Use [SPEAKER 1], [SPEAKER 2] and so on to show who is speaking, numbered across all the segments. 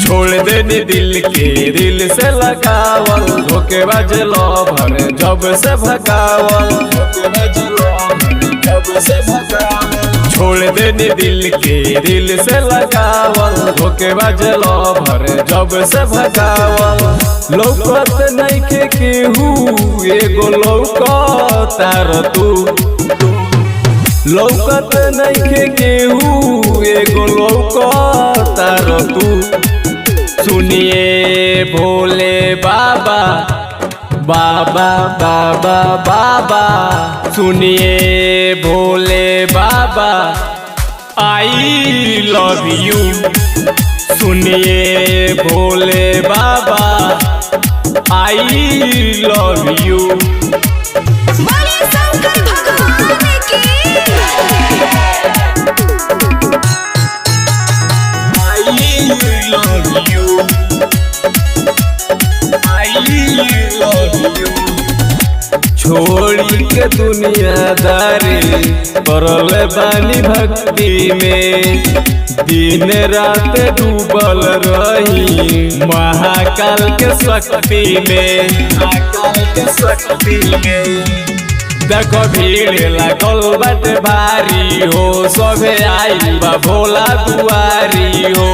[SPEAKER 1] छोड़ देनी दिल के दिल से लगावल धोखे बजलो भर जब से भगावल छोड़ देनी दिल के दिल से लगावल धोखे बजलो भर जब से भगावल लौकत नइखे केहू एगो लौकतार तू लौकत नइखे केहू एगो लौकतार तू सुनिए भोले बाबा बाबा बाबा बाबा सुनिए भोले बाबा आई लव यू सुनिए भोले बाबा आई लव यू छोड़ी के दुनियादारी करल बानी भक्ति में दिन रात डूबल रही महाकाल के शक्ति में देखो भीड़ लागल बाटे भारी हो सबे आई बा भोला दुआरी हो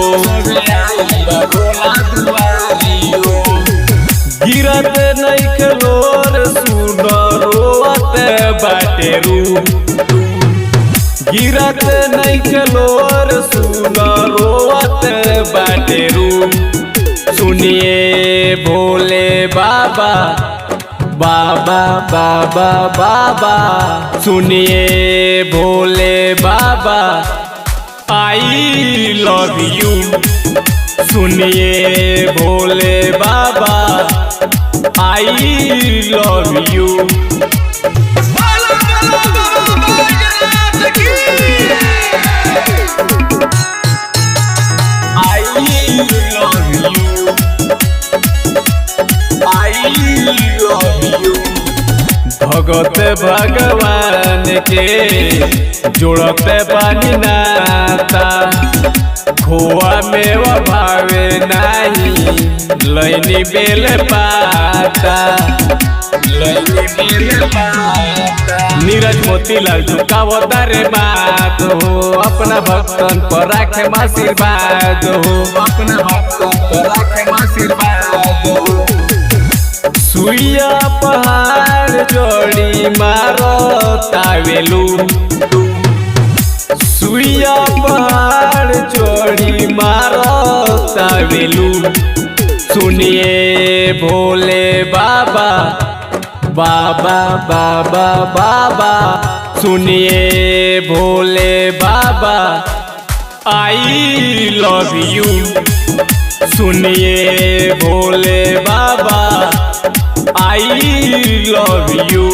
[SPEAKER 1] गिरत नइखे लोर सुन रोवत बाटे रू गिरत नइखे लोर सुन रोवत बाटे रू सुनिए भोले बाबा बाबा बाबा बाबा सुनिए भोले बाबा आई लव यू सुनिए भोले बाबा आई लव यू भगत भगवान के जोड़ते बानी नाता खोआ में भावे नहीं लैनी बेल पाता नीरज मोतीलाल झुकावता रे बात हो अपना भक्तन पर राखे आशीर्वाद हो सुइया पहाड़ जोड़ी मारो तावेलू सुइया पहाड़ जोड़ी मारो तावेलू सुनिए भोले बाबा बाबा बाबा बाबा सुनिए भोले बाबा आई लव यू सुनिए भोले बाबा आई लव यू।